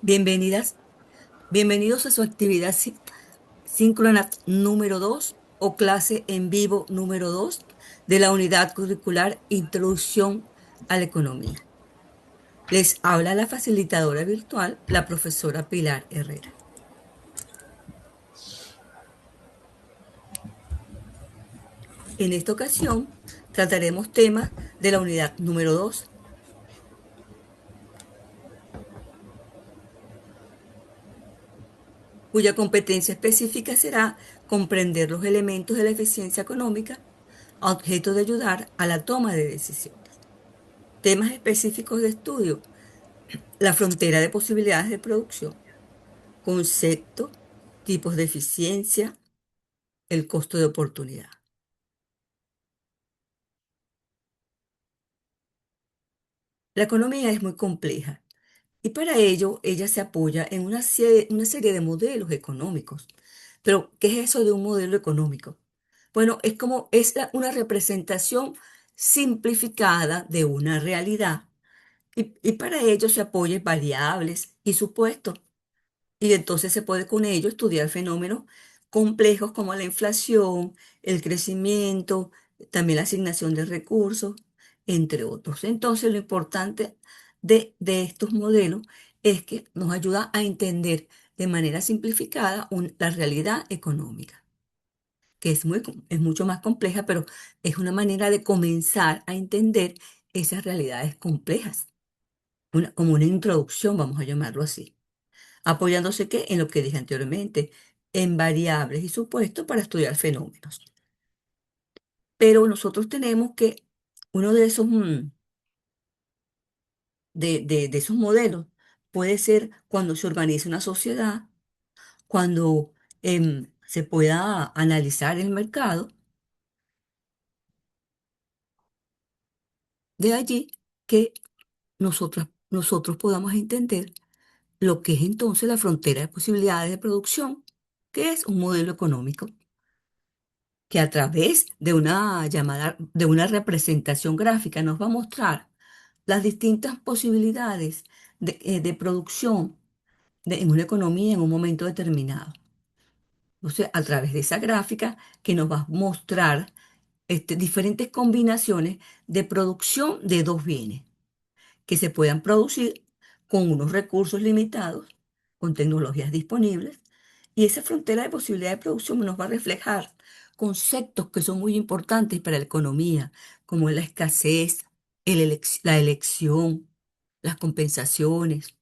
Bienvenidas, bienvenidos a su actividad síncrona número 2 o clase en vivo número 2 de la unidad curricular Introducción a la Economía. Les habla la facilitadora virtual, la profesora Pilar Herrera. En esta ocasión trataremos temas de la unidad número 2, cuya competencia específica será comprender los elementos de la eficiencia económica a objeto de ayudar a la toma de decisiones. Temas específicos de estudio: la frontera de posibilidades de producción, concepto, tipos de eficiencia, el costo de oportunidad. La economía es muy compleja y para ello ella se apoya en una serie de modelos económicos. Pero, ¿qué es eso de un modelo económico? Bueno, una representación simplificada de una realidad y para ello se apoya en variables y supuestos. Y entonces se puede con ello estudiar fenómenos complejos como la inflación, el crecimiento, también la asignación de recursos, entre otros. Entonces lo importante de estos modelos es que nos ayuda a entender de manera simplificada la realidad económica, que es mucho más compleja, pero es una manera de comenzar a entender esas realidades complejas, como una introducción, vamos a llamarlo así, apoyándose en lo que dije anteriormente, en variables y supuestos para estudiar fenómenos. Pero nosotros tenemos que uno de esos modelos puede ser cuando se organiza una sociedad, cuando se pueda analizar el mercado. De allí que nosotros podamos entender lo que es entonces la frontera de posibilidades de producción, que es un modelo económico que a través de una representación gráfica nos va a mostrar las distintas posibilidades de producción en una economía en un momento determinado. Entonces, a través de esa gráfica que nos va a mostrar diferentes combinaciones de producción de dos bienes que se puedan producir con unos recursos limitados, con tecnologías disponibles, y esa frontera de posibilidad de producción nos va a reflejar conceptos que son muy importantes para la economía, como la escasez, la elección, las compensaciones.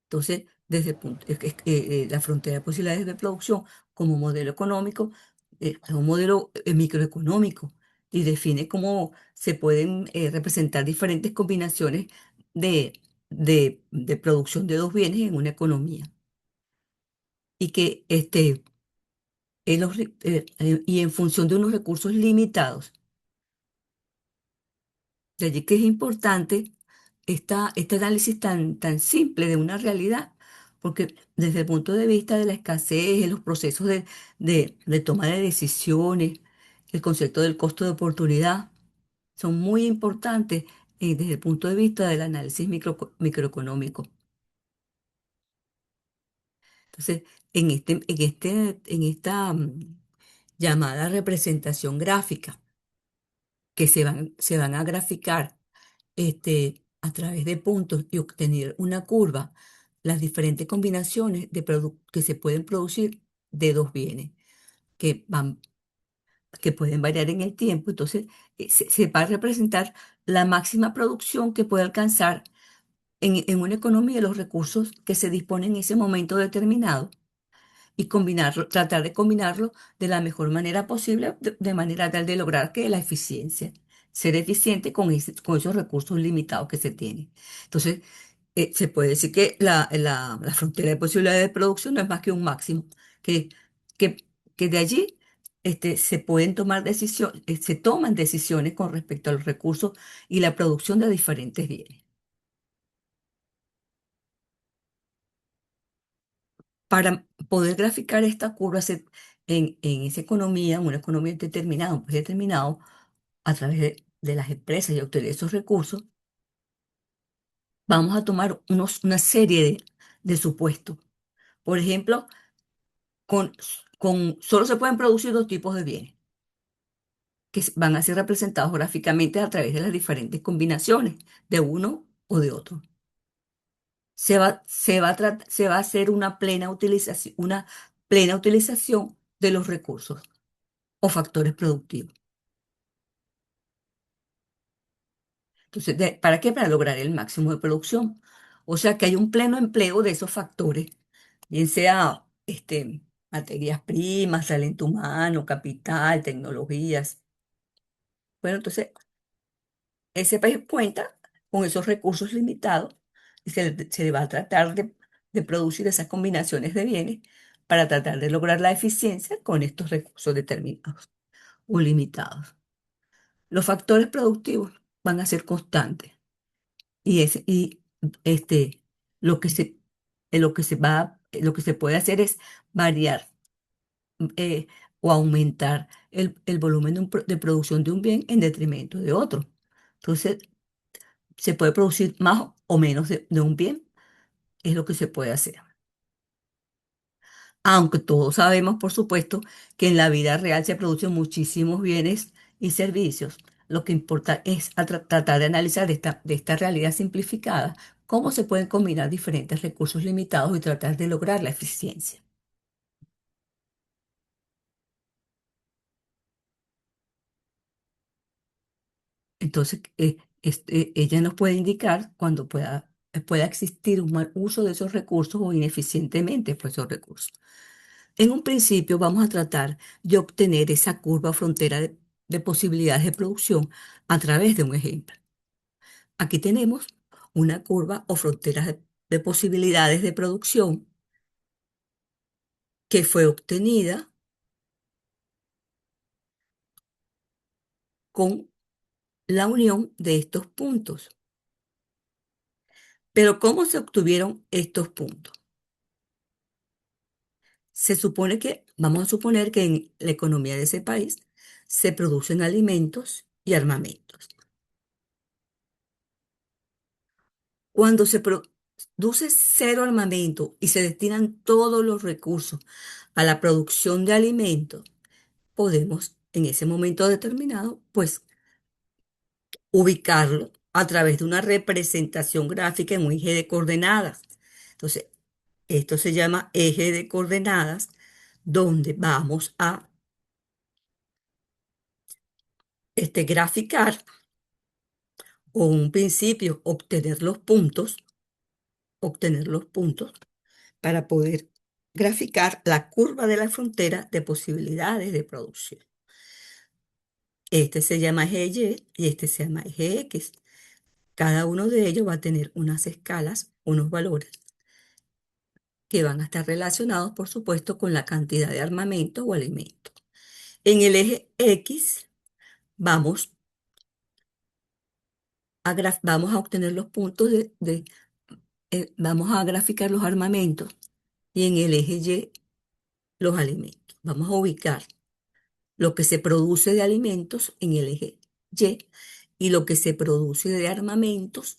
Entonces, desde el punto, la frontera de posibilidades de producción como modelo económico es un modelo microeconómico y define cómo se pueden representar diferentes combinaciones de, de producción de dos bienes en una economía. Y que y en función de unos recursos limitados. De allí que es importante este análisis tan simple de una realidad, porque desde el punto de vista de la escasez, de los procesos de toma de decisiones, el concepto del costo de oportunidad, son muy importantes desde el punto de vista del análisis microeconómico. Entonces, en esta llamada representación gráfica, que se van a graficar a través de puntos y obtener una curva, las diferentes combinaciones que se pueden producir de dos bienes que van, que pueden variar en el tiempo. Entonces, se va a representar la máxima producción que puede alcanzar en una economía los recursos que se disponen en ese momento determinado y tratar de combinarlo de la mejor manera posible, de manera tal de lograr que la eficiencia, ser eficiente con esos recursos limitados que se tienen. Entonces, se puede decir que la frontera de posibilidades de producción no es más que un máximo, que, que, que de allí se pueden tomar decisiones, se toman decisiones con respecto a los recursos y la producción de diferentes bienes. Para poder graficar esta curva en esa economía, en una economía determinada, un país determinado, a través de las empresas y obtener esos recursos, Vamos a tomar una serie de supuestos. Por ejemplo, con, solo se pueden producir dos tipos de bienes que van a ser representados gráficamente a través de las diferentes combinaciones de uno o de otro. Se va a hacer una plena utilización de los recursos o factores productivos. Entonces, ¿para qué? Para lograr el máximo de producción. O sea que hay un pleno empleo de esos factores, bien sea materias primas, talento humano, capital, tecnologías. Bueno, entonces ese país cuenta con esos recursos limitados y se le va a tratar de producir esas combinaciones de bienes para tratar de lograr la eficiencia con estos recursos determinados o limitados. Los factores productivos van a ser constantes y este, lo que se, lo que se puede hacer es variar eh, o aumentar el volumen de producción de un bien en detrimento de otro. Entonces, se puede producir más o menos de un bien, es lo que se puede hacer. Aunque todos sabemos, por supuesto, que en la vida real se producen muchísimos bienes y servicios. Lo que importa es tratar de analizar de esta realidad simplificada cómo se pueden combinar diferentes recursos limitados y tratar de lograr la eficiencia. Entonces, ella nos puede indicar cuando pueda existir un mal uso de esos recursos o ineficientemente por esos recursos. En un principio vamos a tratar de obtener esa curva o frontera de posibilidades de producción a través de un ejemplo. Aquí tenemos una curva o frontera de posibilidades de producción que fue obtenida con la unión de estos puntos. Pero ¿cómo se obtuvieron estos puntos? Vamos a suponer que en la economía de ese país se producen alimentos y armamentos. Cuando se produce cero armamento y se destinan todos los recursos a la producción de alimentos, podemos en ese momento determinado, pues ubicarlo a través de una representación gráfica en un eje de coordenadas. Entonces, esto se llama eje de coordenadas, donde vamos a graficar o en un principio obtener los puntos para poder graficar la curva de la frontera de posibilidades de producción. Este se llama eje Y y este se llama eje X. Cada uno de ellos va a tener unas escalas, unos valores que van a estar relacionados, por supuesto, con la cantidad de armamento o alimento. En el eje X vamos vamos a obtener los puntos vamos a graficar los armamentos y en el eje Y los alimentos. Vamos a ubicar lo que se produce de alimentos en el eje Y y lo que se produce de armamentos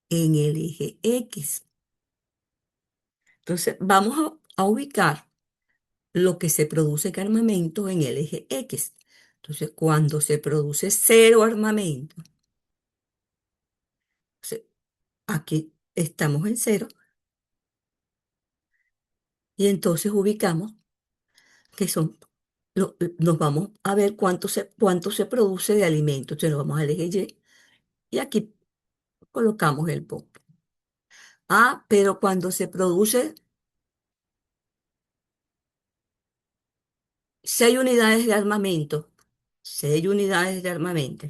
en el eje X. Entonces, vamos a ubicar lo que se produce de armamento en el eje X. Entonces, cuando se produce cero armamento, entonces, aquí estamos en cero y entonces ubicamos que son, nos vamos a ver cuánto se produce de alimento. Entonces, nos vamos al eje y aquí colocamos el punto. Ah, pero cuando se produce 6 unidades de armamento, 6 unidades de armamento,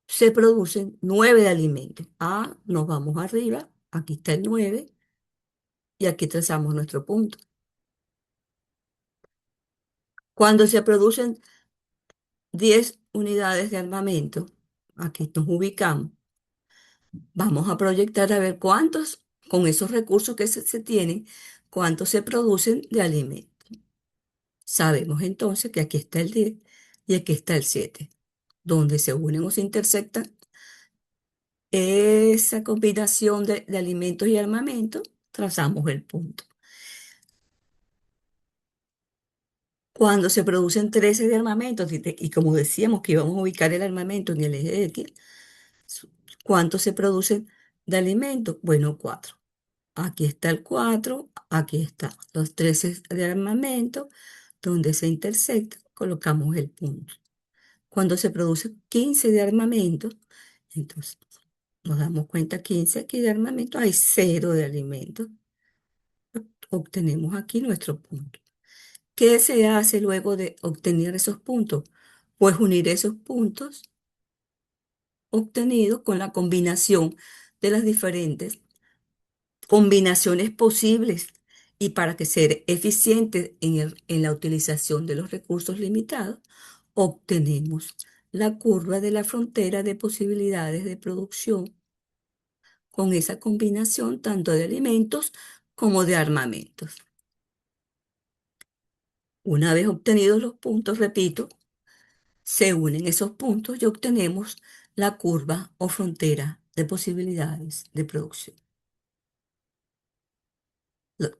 se producen 9 de alimentos. Ah, nos vamos arriba, aquí está el 9 y aquí trazamos nuestro punto. Cuando se producen 10 unidades de armamento, aquí nos ubicamos, vamos a proyectar a ver cuántos, con esos recursos que se tienen, cuántos se producen de alimentos. Sabemos entonces que aquí está el 10 y aquí está el 7, donde se unen o se intersectan esa combinación de alimentos y armamentos, trazamos el punto. Cuando se producen 13 de armamentos, y como decíamos que íbamos a ubicar el armamento en el eje X, su- ¿cuánto se produce de alimentos? Bueno, 4. Aquí está el 4, aquí está los 13 de armamento, donde se intersecta, colocamos el punto. Cuando se produce 15 de armamento, entonces nos damos cuenta, 15 aquí de armamento, hay 0 de alimentos. Obtenemos aquí nuestro punto. ¿Qué se hace luego de obtener esos puntos? Pues unir esos puntos obtenidos con la combinación de las diferentes combinaciones posibles y para que ser eficientes en la utilización de los recursos limitados, obtenemos la curva de la frontera de posibilidades de producción con esa combinación tanto de alimentos como de armamentos. Una vez obtenidos los puntos, repito, se unen esos puntos y obtenemos la curva o frontera de posibilidades de producción.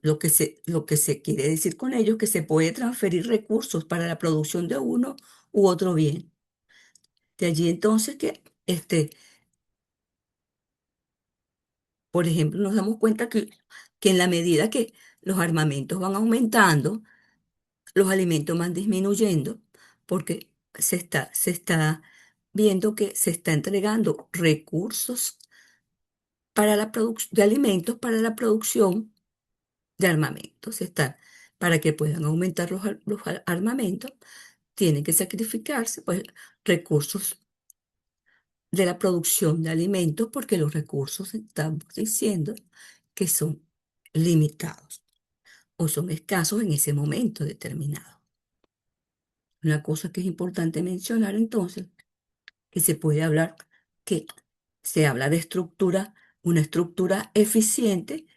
Lo que se quiere decir con ello es que se puede transferir recursos para la producción de uno u otro bien. De allí entonces que, por ejemplo, nos damos cuenta que en la medida que los armamentos van aumentando, los alimentos van disminuyendo, porque se está viendo que se está entregando recursos para la de alimentos para la producción de armamentos. Para que puedan aumentar los armamentos, tienen que sacrificarse pues, recursos de la producción de alimentos porque los recursos estamos diciendo que son limitados o son escasos en ese momento determinado. Una cosa que es importante mencionar entonces, que se puede hablar, que se habla de estructura, una estructura eficiente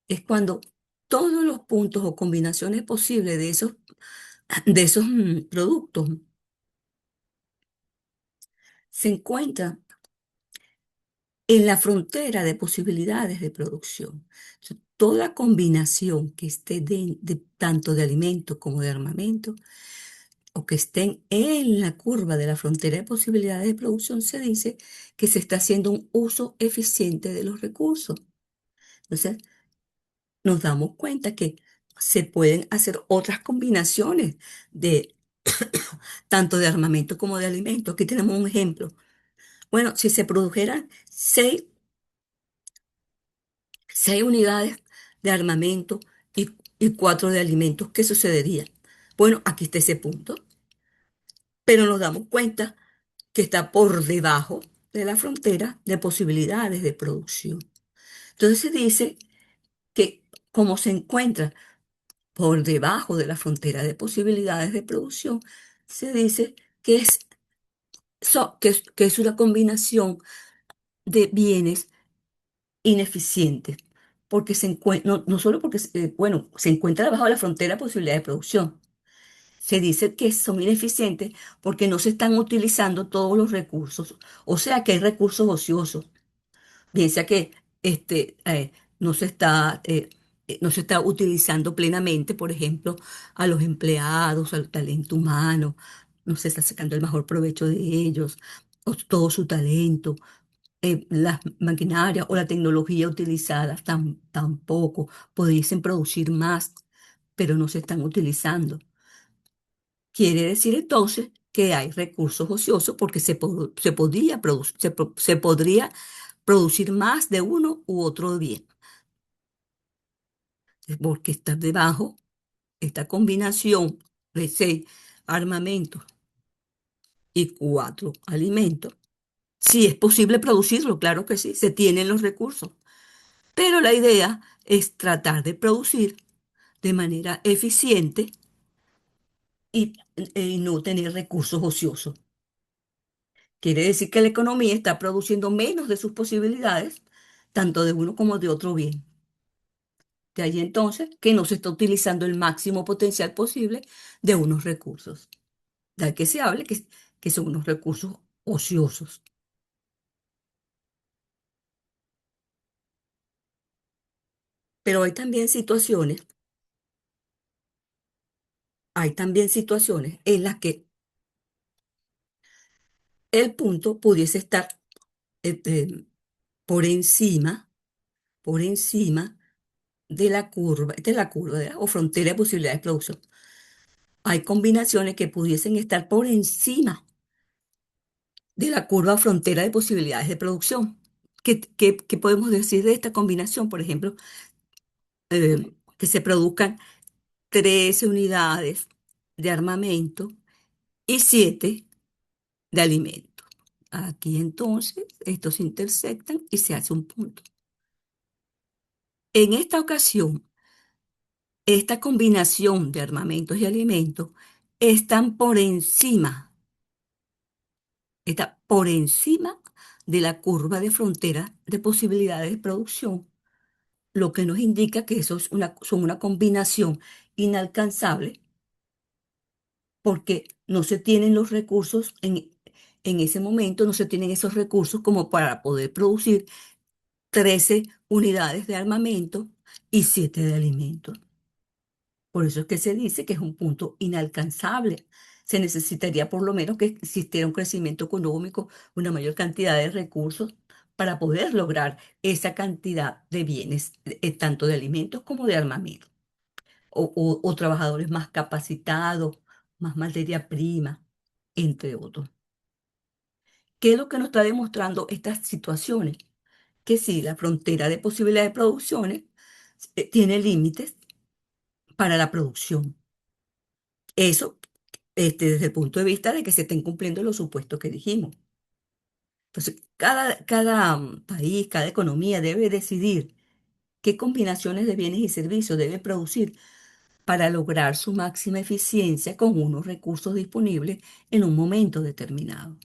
es cuando todos los puntos o combinaciones posibles de esos productos se encuentran en la frontera de posibilidades de producción. O sea, toda combinación que esté tanto de alimentos como de armamento o que estén en la curva de la frontera de posibilidades de producción se dice que se está haciendo un uso eficiente de los recursos. Entonces, nos damos cuenta que se pueden hacer otras combinaciones de tanto de armamento como de alimentos. Aquí tenemos un ejemplo. Bueno, si se produjeran seis unidades de armamento y 4 de alimentos, ¿qué sucedería? Bueno, aquí está ese punto, pero nos damos cuenta que está por debajo de la frontera de posibilidades de producción. Entonces se dice que como se encuentra por debajo de la frontera de posibilidades de producción, se dice que es una combinación de bienes ineficientes, porque no solo porque, bueno, se encuentra debajo de la frontera de posibilidades de producción, se dice que son ineficientes porque no se están utilizando todos los recursos, o sea que hay recursos ociosos. Piensa que no se está utilizando plenamente, por ejemplo, a los empleados, al talento humano, no se está sacando el mejor provecho de ellos, o todo su talento, las maquinarias o la tecnología utilizada tampoco pudiesen producir más, pero no se están utilizando. Quiere decir entonces que hay recursos ociosos porque se podría producir más de uno u otro bien, porque está debajo esta combinación de 6 armamentos y 4 alimentos. Sí es posible producirlo, claro que sí, se tienen los recursos, pero la idea es tratar de producir de manera eficiente y no tener recursos ociosos. Quiere decir que la economía está produciendo menos de sus posibilidades, tanto de uno como de otro bien. De ahí entonces que no se está utilizando el máximo potencial posible de unos recursos. De ahí que se hable que son unos recursos ociosos. Pero hay también situaciones en las que el punto pudiese estar eh, eh, por encima, por encima de la curva o frontera de posibilidades de producción. Hay combinaciones que pudiesen estar por encima de la curva o frontera de posibilidades de producción. ¿Qué podemos decir de esta combinación? Por ejemplo, que se produzcan 13 unidades de armamento y 7 de alimento. Aquí entonces estos se intersectan y se hace un punto. En esta ocasión, esta combinación de armamentos y alimentos están por encima, está por encima de la curva de frontera de posibilidades de producción, lo que nos indica que eso es son una combinación inalcanzable porque no se tienen los recursos en ese momento, no se tienen esos recursos como para poder producir 13 unidades de armamento y 7 de alimentos. Por eso es que se dice que es un punto inalcanzable. Se necesitaría por lo menos que existiera un crecimiento económico, una mayor cantidad de recursos para poder lograr esa cantidad de bienes, tanto de alimentos como de armamento, o trabajadores más capacitados, más materia prima, entre otros. ¿Qué es lo que nos está demostrando estas situaciones? Que sí, la frontera de posibilidades de producciones tiene límites para la producción. Eso desde el punto de vista de que se estén cumpliendo los supuestos que dijimos. Entonces, cada país, cada economía debe decidir qué combinaciones de bienes y servicios debe producir para lograr su máxima eficiencia con unos recursos disponibles en un momento determinado.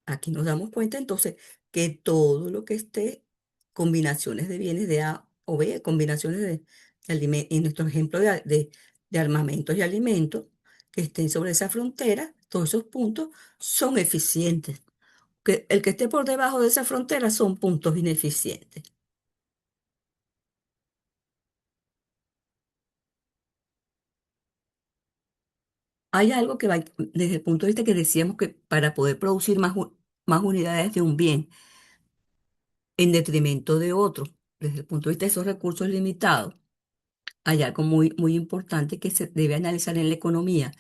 Aquí nos damos cuenta entonces que todo lo que esté, combinaciones de bienes de A o B, combinaciones de alimentos, en nuestro ejemplo de armamentos y alimentos, que estén sobre esa frontera, todos esos puntos son eficientes. Que el que esté por debajo de esa frontera son puntos ineficientes. Hay algo que va, desde el punto de vista que decíamos que para poder producir más unidades de un bien en detrimento de otro, desde el punto de vista de esos recursos limitados, hay algo muy importante que se debe analizar en la economía,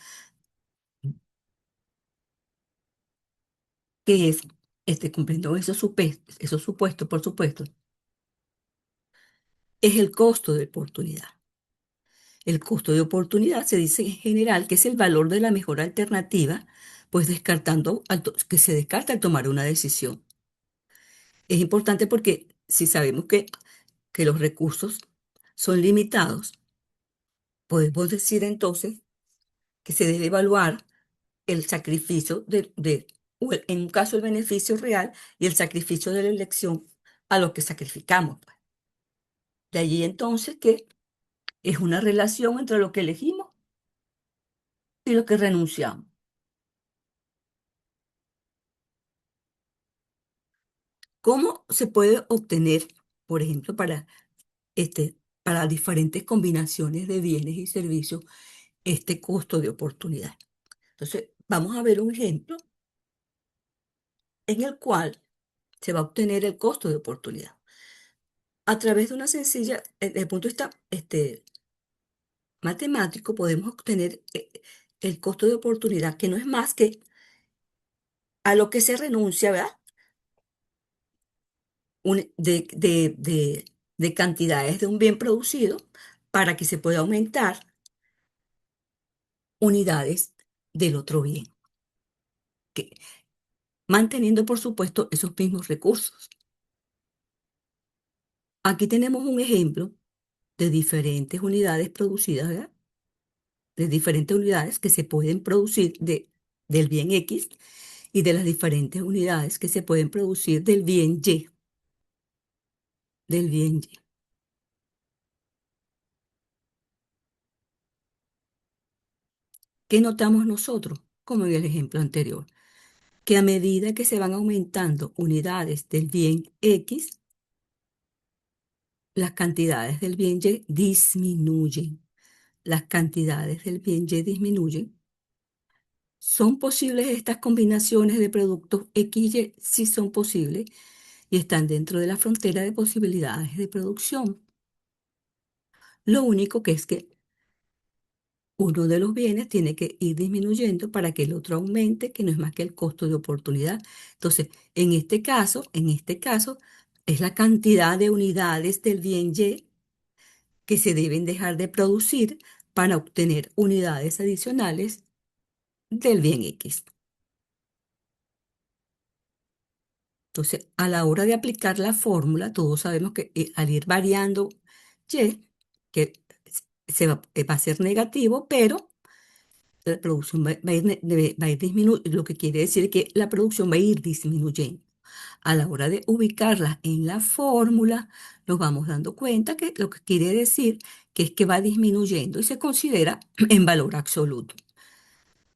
que es, cumpliendo esos supuestos, por supuesto, es el costo de oportunidad. El costo de oportunidad se dice en general que es el valor de la mejor alternativa, pues que se descarta al tomar una decisión. Es importante porque si sabemos que los recursos son limitados, podemos decir entonces que se debe evaluar el sacrificio en un caso el beneficio real y el sacrificio de la elección a lo que sacrificamos, pues. De allí entonces que es una relación entre lo que elegimos y lo que renunciamos. ¿Cómo se puede obtener, por ejemplo, para diferentes combinaciones de bienes y servicios, este costo de oportunidad? Entonces, vamos a ver un ejemplo en el cual se va a obtener el costo de oportunidad. A través de una sencilla, desde el punto de vista matemático, podemos obtener el costo de oportunidad, que no es más que a lo que se renuncia, ¿verdad? De cantidades de un bien producido para que se pueda aumentar unidades del otro bien, que, manteniendo, por supuesto, esos mismos recursos. Aquí tenemos un ejemplo de diferentes unidades producidas, ¿verdad? De diferentes unidades que se pueden producir del bien X y de las diferentes unidades que se pueden producir del bien Y. ¿Qué notamos nosotros? Como en el ejemplo anterior, que a medida que se van aumentando unidades del bien X, las cantidades del bien Y disminuyen. Las cantidades del bien Y disminuyen. ¿Son posibles estas combinaciones de productos XY? Sí son posibles y están dentro de la frontera de posibilidades de producción. Lo único que es que uno de los bienes tiene que ir disminuyendo para que el otro aumente, que no es más que el costo de oportunidad. Entonces, en este caso, es la cantidad de unidades del bien Y que se deben dejar de producir para obtener unidades adicionales del bien X. Entonces, a la hora de aplicar la fórmula, todos sabemos que al ir variando Y, que va a ser negativo, pero la producción va a ir, va a ir disminuyendo, lo que quiere decir que la producción va a ir disminuyendo. A la hora de ubicarla en la fórmula, nos vamos dando cuenta que lo que quiere decir que es que va disminuyendo y se considera en valor absoluto.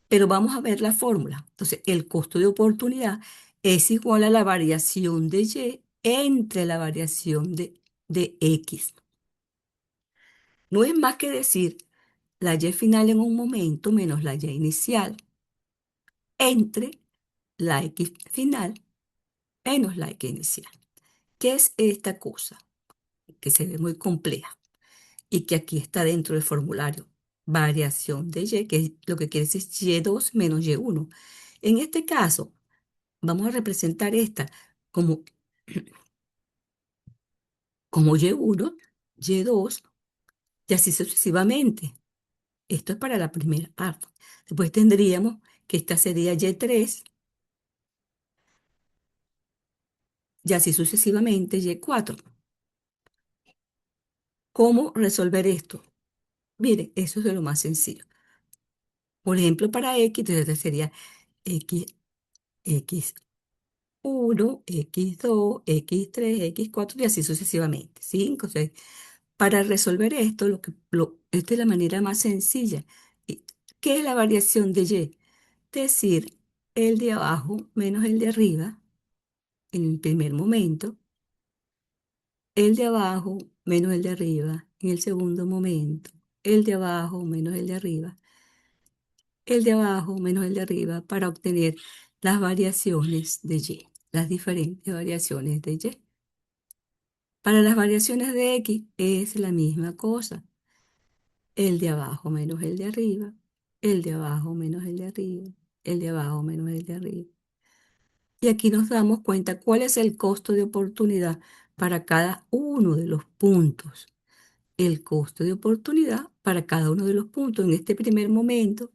Pero vamos a ver la fórmula. Entonces, el costo de oportunidad es igual a la variación de Y entre la variación de X. No es más que decir la Y final en un momento menos la Y inicial entre la X final menos la X inicial. ¿Qué es esta cosa? Que se ve muy compleja y que aquí está dentro del formulario. Variación de Y, que es lo que quiere decir Y2 menos Y1. En este caso, vamos a representar esta como, como Y1, Y2 y así sucesivamente. Esto es para la primera parte. Después tendríamos que esta sería Y3 y así sucesivamente Y4. ¿Cómo resolver esto? Mire, eso es de lo más sencillo. Por ejemplo, para X, entonces sería X, X1, X2, X3, X4 y así sucesivamente. 5, 6. Para resolver esto, esta es la manera más sencilla. ¿Y ¿Qué es la variación de Y? Decir el de abajo menos el de arriba en el primer momento, el de abajo menos el de arriba en el segundo momento, el de abajo menos el de arriba, el de abajo menos el de arriba para obtener las variaciones de Y, las diferentes variaciones de Y. Para las variaciones de X es la misma cosa. El de abajo menos el de arriba, el de abajo menos el de arriba, el de abajo menos el de arriba. Y aquí nos damos cuenta cuál es el costo de oportunidad para cada uno de los puntos. El costo de oportunidad para cada uno de los puntos en este primer momento,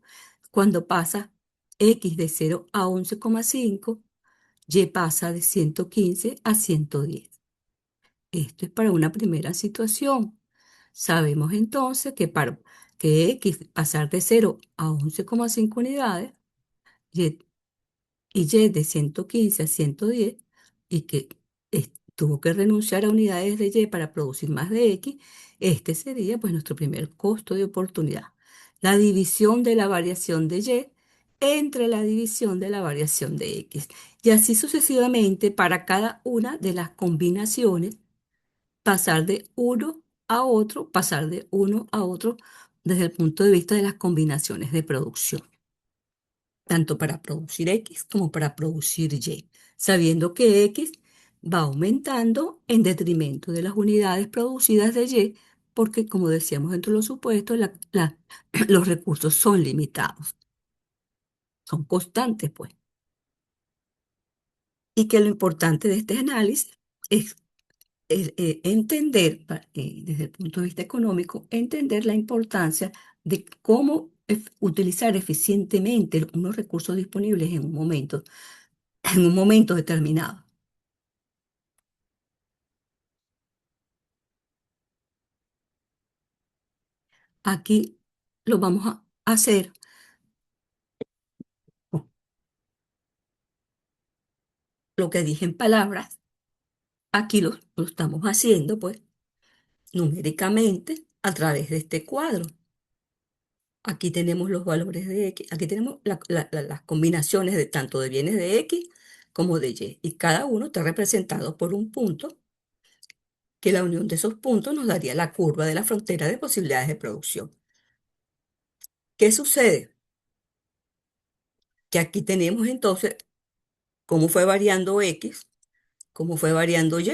cuando pasa X de 0 a 11,5, Y pasa de 115 a 110. Esto es para una primera situación. Sabemos entonces que para que X pasar de 0 a 11,5 unidades y, y de 115 a 110 y que tuvo que renunciar a unidades de Y para producir más de X, este sería pues nuestro primer costo de oportunidad. La división de la variación de Y entre la división de la variación de X. Y así sucesivamente para cada una de las combinaciones pasar de uno a otro, pasar de uno a otro desde el punto de vista de las combinaciones de producción, tanto para producir X como para producir Y, sabiendo que X va aumentando en detrimento de las unidades producidas de Y, porque como decíamos dentro de los supuestos, los recursos son limitados, son constantes, pues. Y que lo importante de este análisis es entender, desde el punto de vista económico, entender la importancia de cómo utilizar eficientemente unos recursos disponibles en un momento determinado. Aquí lo vamos a hacer, lo que dije en palabras, aquí lo estamos haciendo, pues, numéricamente a través de este cuadro. Aquí tenemos los valores de X, aquí tenemos las combinaciones de tanto de bienes de X como de Y, y cada uno está representado por un punto que la unión de esos puntos nos daría la curva de la frontera de posibilidades de producción. ¿Qué sucede? Que aquí tenemos entonces cómo fue variando X, cómo fue variando Y.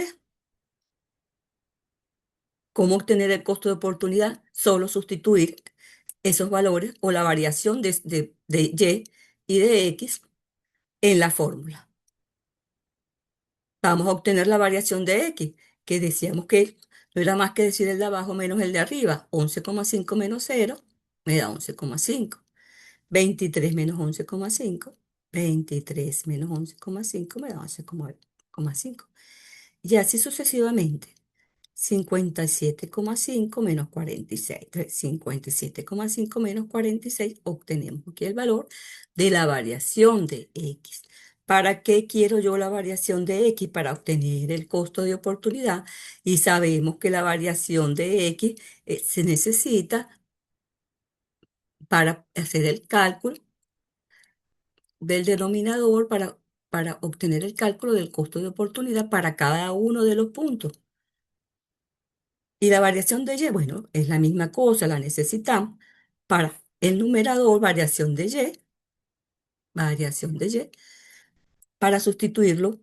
¿Cómo obtener el costo de oportunidad? Solo sustituir esos valores o la variación de Y y de X en la fórmula. Vamos a obtener la variación de X, que decíamos que no era más que decir el de abajo menos el de arriba. 11,5 menos 0 me da 11,5. 23 menos 11,5. 23 menos 11,5 me da 11,5. Y así sucesivamente. 57,5 menos 46. Entonces, 57,5 menos 46, obtenemos aquí el valor de la variación de X. ¿Para qué quiero yo la variación de X? Para obtener el costo de oportunidad. Y sabemos que la variación de X se necesita para hacer el cálculo del denominador para obtener el cálculo del costo de oportunidad para cada uno de los puntos. Y la variación de Y, bueno, es la misma cosa, la necesitamos para el numerador, variación de Y, para sustituirlo,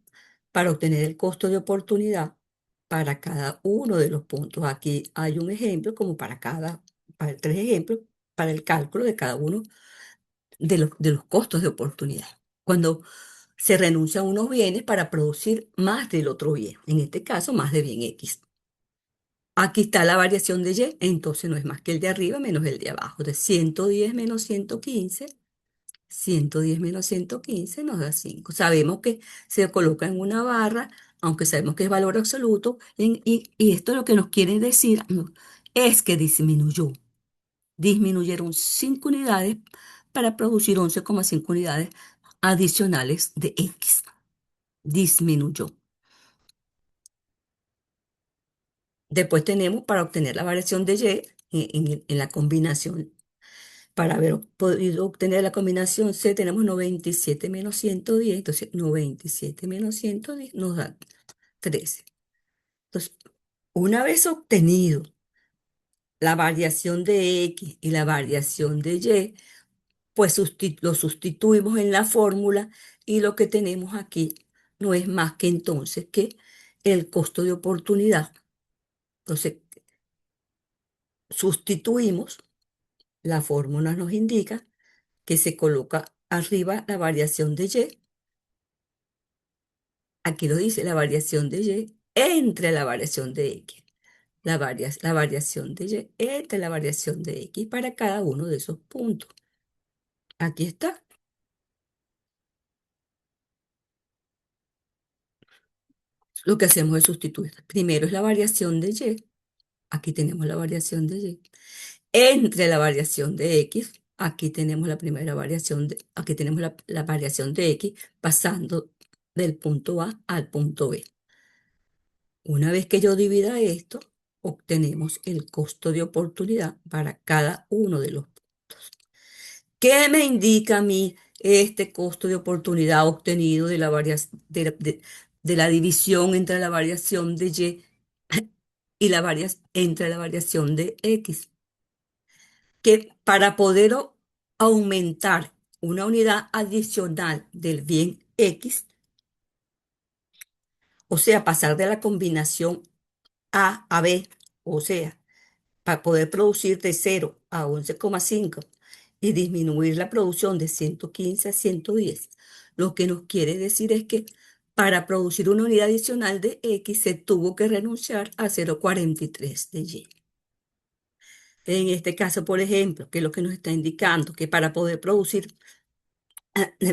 para obtener el costo de oportunidad para cada uno de los puntos. Aquí hay un ejemplo como para 3 ejemplos, para el cálculo de cada uno de los costos de oportunidad. Cuando se renuncia a unos bienes para producir más del otro bien, en este caso más de bien X. Aquí está la variación de Y, entonces no es más que el de arriba menos el de abajo. De 110 menos 115, 110 menos 115 nos da 5. Sabemos que se coloca en una barra, aunque sabemos que es valor absoluto, y esto lo que nos quiere decir es que disminuyeron 5 unidades para producir 11,5 unidades adicionales de X. Disminuyó. Después tenemos para obtener la variación de Y en la combinación. Para haber podido obtener la combinación C tenemos 97 menos 110, entonces 97 menos 110 nos da 13. Entonces, una vez obtenido la variación de X y la variación de Y, pues lo sustituimos en la fórmula y lo que tenemos aquí no es más que entonces que el costo de oportunidad. Entonces, sustituimos, la fórmula nos indica que se coloca arriba la variación de Y. Aquí lo dice, la variación de Y entre la variación de X. La variación de Y entre la variación de X para cada uno de esos puntos. Aquí está. Lo que hacemos es sustituir. Primero es la variación de Y. Aquí tenemos la variación de Y. Entre la variación de X. Aquí tenemos la primera variación aquí tenemos la variación de X pasando del punto A al punto B. Una vez que yo divida esto, obtenemos el costo de oportunidad para cada uno de los puntos. ¿Qué me indica a mí este costo de oportunidad obtenido de la división entre la variación de Y y entre la variación de X? Que para poder aumentar una unidad adicional del bien X, o sea, pasar de la combinación A a B, o sea, para poder producir de 0 a 11,5 y disminuir la producción de 115 a 110, lo que nos quiere decir es que para producir una unidad adicional de X se tuvo que renunciar a 0,43 de Y. En este caso, por ejemplo, que es lo que nos está indicando que para poder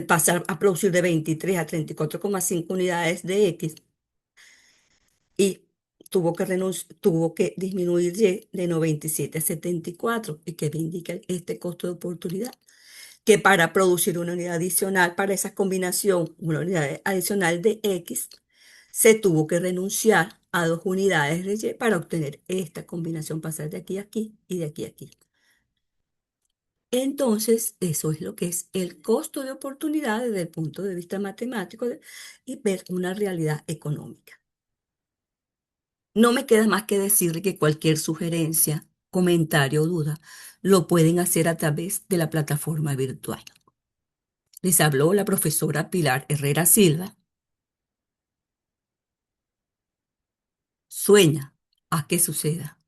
pasar a producir de 23 a 34,5 unidades de X, y tuvo que disminuir Y de 97 a 74. ¿Y qué me indica este costo de oportunidad? Que para producir una unidad adicional para esa combinación, una unidad adicional de X, se tuvo que renunciar a 2 unidades de Y para obtener esta combinación, pasar de aquí a aquí y de aquí a aquí. Entonces, eso es lo que es el costo de oportunidad desde el punto de vista matemático y ver una realidad económica. No me queda más que decirle que cualquier sugerencia, comentario o duda lo pueden hacer a través de la plataforma virtual. Les habló la profesora Pilar Herrera Silva. Sueña a que suceda.